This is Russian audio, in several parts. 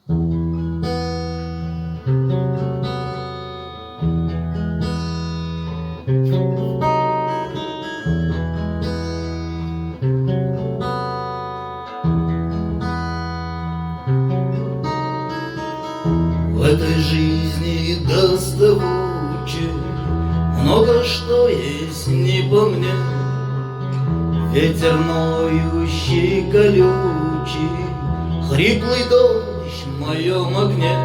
В этой жизни доставучей много что есть не по мне. Ветер ноющий, колючий, хриплый дождь в моем огне.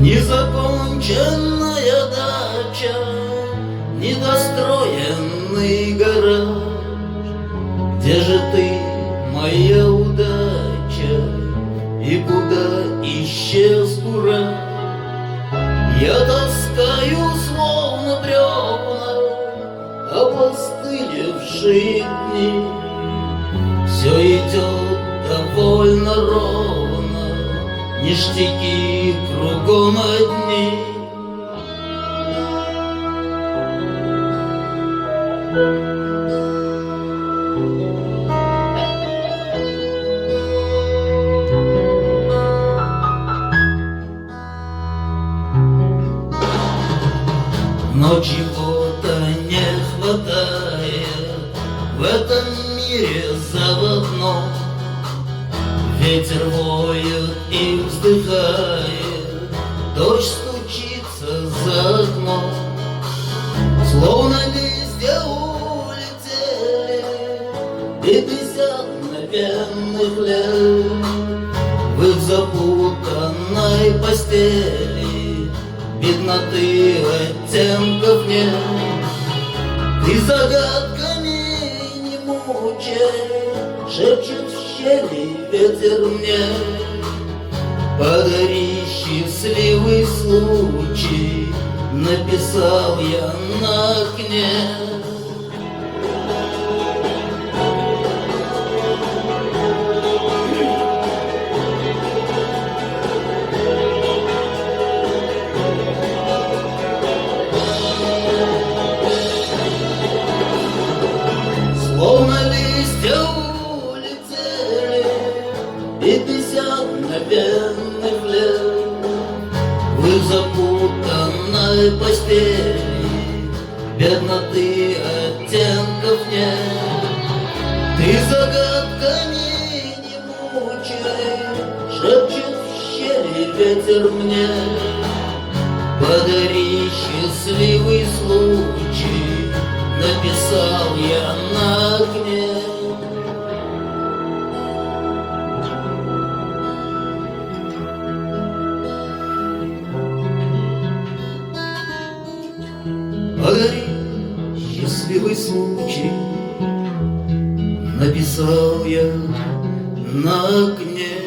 Незаконченная дача, недостроенный гараж. Где же ты, моя удача, и куда исчез кураж? Я таскаю словно бревна опостылевшие дни. Все идет довольно ровно, ништяки кругом одни. Но чего-то не хватает в этом мире заводном. Ветер воет и вздыхает, дождь стучится за окном. Словно листья улетели 50 мгновенных лет в их запутанной постели. Бедноты оттенков нет. Ты загадками не мучай, шепчет в щели ветер мне. Подари счастливый случай, написал я на окне. Словно листья улетели 50 мгновенных лет в их запутанной постели. Бедноты оттенков нет. Ты загадками не мучай, шепчет в щели ветер мне. Подари счастливый случай, написал я на окне. Подари счастливый случай, написал я на окне.